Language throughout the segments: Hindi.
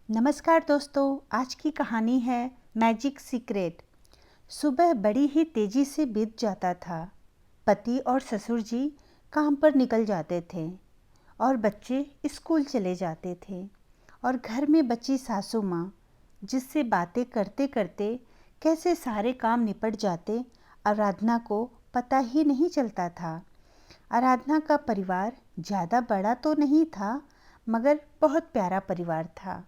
नमस्कार दोस्तों, आज की कहानी है मैजिक सीक्रेट। सुबह बड़ी ही तेजी से बीत जाता था। पति और ससुर जी काम पर निकल जाते थे और बच्चे स्कूल चले जाते थे और घर में बची सासू माँ, जिससे बातें करते करते कैसे सारे काम निपट जाते, आराधना को पता ही नहीं चलता था। आराधना का परिवार ज़्यादा बड़ा तो नहीं था, मगर बहुत प्यारा परिवार था।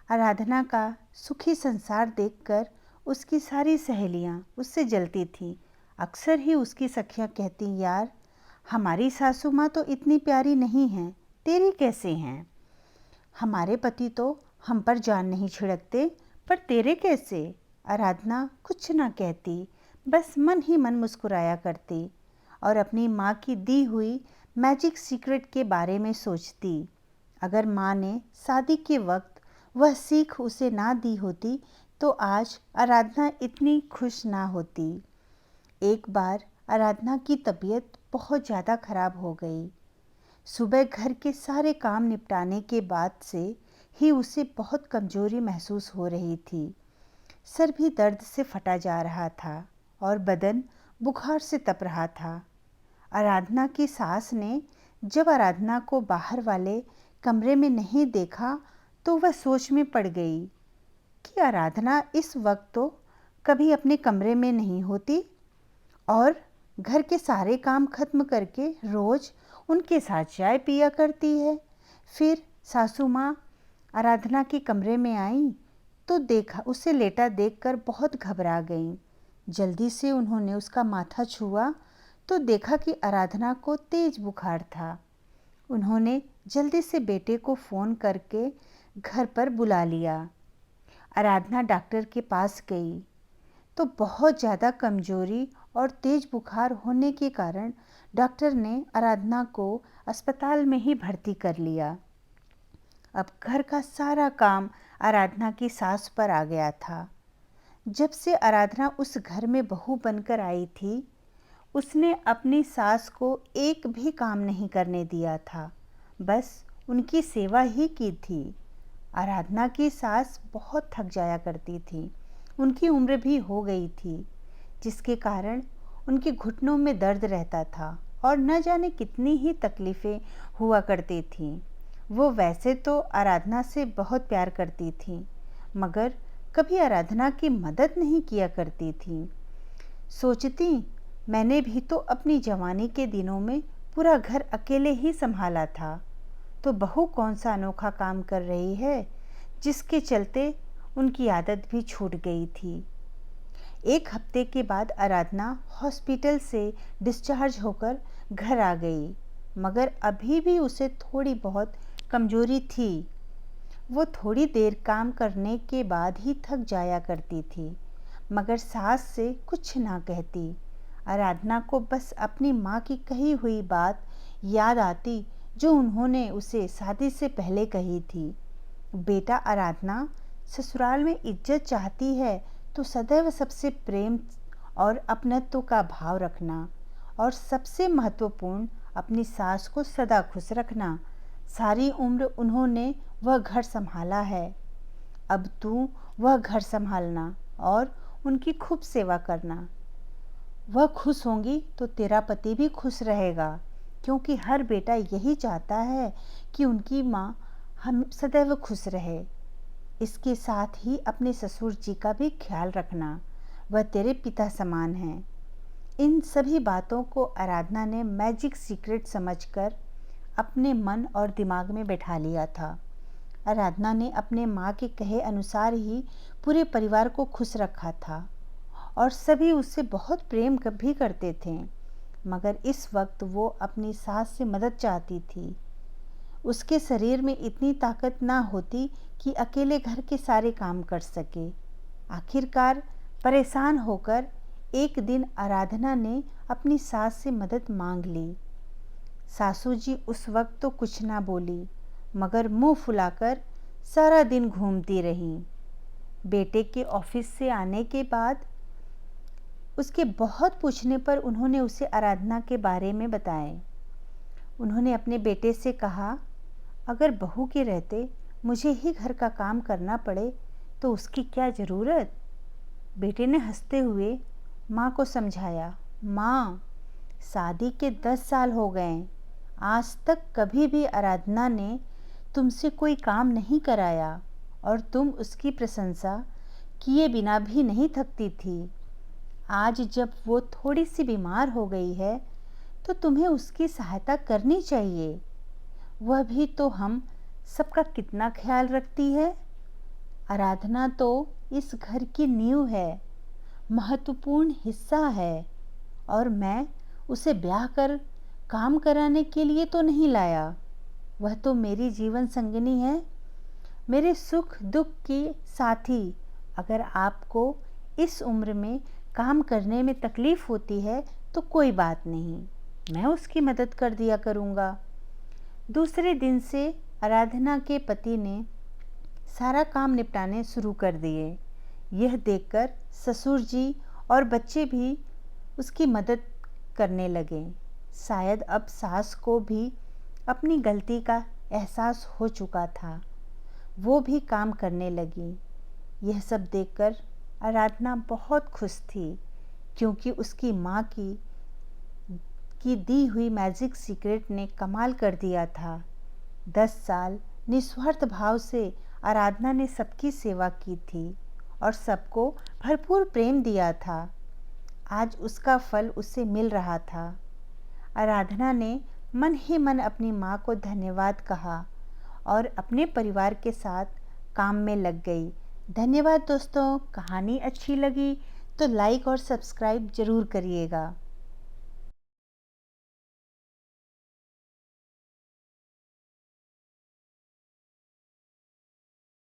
आराधना का सुखी संसार देखकर उसकी सारी सहेलियां उससे जलती थीं। अक्सर ही उसकी सखियां कहती, यार हमारी सासू माँ तो इतनी प्यारी नहीं हैं, तेरी कैसे हैं। हमारे पति तो हम पर जान नहीं छिड़कते, पर तेरे कैसे। आराधना कुछ ना कहती, बस मन ही मन मुस्कुराया करती और अपनी माँ की दी हुई मैजिक सीक्रेट के बारे में सोचती। अगर माँ ने शादी के वक्त वह सीख उसे ना दी होती तो आज आराधना इतनी खुश ना होती। एक बार आराधना की तबीयत बहुत ज़्यादा खराब हो गई। सुबह घर के सारे काम निपटाने के बाद से ही उसे बहुत कमज़ोरी महसूस हो रही थी। सर भी दर्द से फटा जा रहा था और बदन बुखार से तप रहा था। आराधना की सास ने जब आराधना को बाहर वाले कमरे में नहीं देखा तो वह सोच में पड़ गई कि आराधना इस वक्त तो कभी अपने कमरे में नहीं होती और घर के सारे काम खत्म करके रोज उनके साथ चाय पिया करती है। फिर सासू माँ आराधना के कमरे में आई तो देखा, उसे लेटा देखकर बहुत घबरा गईं। जल्दी से उन्होंने उसका माथा छुआ तो देखा कि आराधना को तेज बुखार था। उन्होंने जल्दी से बेटे को फ़ोन करके घर पर बुला लिया। आराधना डॉक्टर के पास गई तो बहुत ज़्यादा कमजोरी और तेज बुखार होने के कारण डॉक्टर ने आराधना को अस्पताल में ही भर्ती कर लिया। अब घर का सारा काम आराधना की सास पर आ गया था। जब से आराधना उस घर में बहू बनकर आई थी, उसने अपनी सास को एक भी काम नहीं करने दिया था, बस उनकी सेवा ही की थी। आराधना की सास बहुत थक जाया करती थी। उनकी उम्र भी हो गई थी, जिसके कारण उनके घुटनों में दर्द रहता था और न जाने कितनी ही तकलीफ़ें हुआ करती थीं। वो वैसे तो आराधना से बहुत प्यार करती थी, मगर कभी आराधना की मदद नहीं किया करती थी। सोचती, मैंने भी तो अपनी जवानी के दिनों में पूरा घर अकेले ही संभाला था, तो बहू कौन सा अनोखा काम कर रही है जिसके चलते उनकी आदत भी छूट गई थी। एक हफ्ते के बाद आराधना हॉस्पिटल से डिस्चार्ज होकर घर आ गई, मगर अभी भी उसे थोड़ी बहुत कमजोरी थी। वो थोड़ी देर काम करने के बाद ही थक जाया करती थी, मगर सास से कुछ ना कहती। आराधना को बस अपनी माँ की कही हुई बात याद आती जो उन्होंने उसे शादी से पहले कही थी। बेटा आराधना, ससुराल में इज्जत चाहती है तो सदैव सबसे प्रेम और अपनत्व का भाव रखना, और सबसे महत्वपूर्ण अपनी सास को सदा खुश रखना। सारी उम्र उन्होंने वह घर संभाला है, अब तू वह घर संभालना और उनकी खूब सेवा करना। वह खुश होंगी तो तेरा पति भी खुश रहेगा, क्योंकि हर बेटा यही चाहता है कि उनकी माँ हम सदैव खुश रहे। इसके साथ ही अपने ससुर जी का भी ख्याल रखना, वह तेरे पिता समान हैं। इन सभी बातों को आराधना ने मैजिक सीक्रेट समझकर अपने मन और दिमाग में बैठा लिया था। आराधना ने अपने माँ के कहे अनुसार ही पूरे परिवार को खुश रखा था और सभी उससे बहुत प्रेम भी करते थे, मगर इस वक्त वो अपनी सास से मदद चाहती थी। उसके शरीर में इतनी ताकत ना होती कि अकेले घर के सारे काम कर सके। आखिरकार परेशान होकर एक दिन आराधना ने अपनी सास से मदद मांग ली। सासू जी उस वक्त तो कुछ ना बोली, मगर मुंह फुलाकर सारा दिन घूमती रही। बेटे के ऑफिस से आने के बाद उसके बहुत पूछने पर उन्होंने उसे आराधना के बारे में बताए। उन्होंने अपने बेटे से कहा, अगर बहू के रहते मुझे ही घर का काम करना पड़े तो उसकी क्या ज़रूरत। बेटे ने हंसते हुए माँ को समझाया, माँ, शादी के 10 साल हो गए, आज तक कभी भी आराधना ने तुमसे कोई काम नहीं कराया और तुम उसकी प्रशंसा किए बिना भी नहीं थकती थी। आज जब वो थोड़ी सी बीमार हो गई है तो तुम्हें उसकी सहायता करनी चाहिए। वह भी तो हम सबका कितना ख्याल रखती है। आराधना तो इस घर की नींव है, महत्वपूर्ण हिस्सा है, और मैं उसे ब्याह कर काम कराने के लिए तो नहीं लाया। वह तो मेरी जीवन संगिनी है, मेरे सुख दुख की साथी। अगर आपको इस उम्र में काम करने में तकलीफ़ होती है तो कोई बात नहीं, मैं उसकी मदद कर दिया करूँगा। दूसरे दिन से आराधना के पति ने सारा काम निपटाने शुरू कर दिए। यह देखकर ससुर जी और बच्चे भी उसकी मदद करने लगे। शायद अब सास को भी अपनी गलती का एहसास हो चुका था, वो भी काम करने लगी। यह सब देखकर आराधना बहुत खुश थी, क्योंकि उसकी माँ की दी हुई मैजिक सीक्रेट ने कमाल कर दिया था। 10 साल निस्वार्थ भाव से आराधना ने सबकी सेवा की थी और सबको भरपूर प्रेम दिया था। आज उसका फल उसे मिल रहा था। आराधना ने मन ही मन अपनी माँ को धन्यवाद कहा और अपने परिवार के साथ काम में लग गई। धन्यवाद दोस्तों। कहानी अच्छी लगी तो लाइक और सब्सक्राइब ज़रूर करिएगा।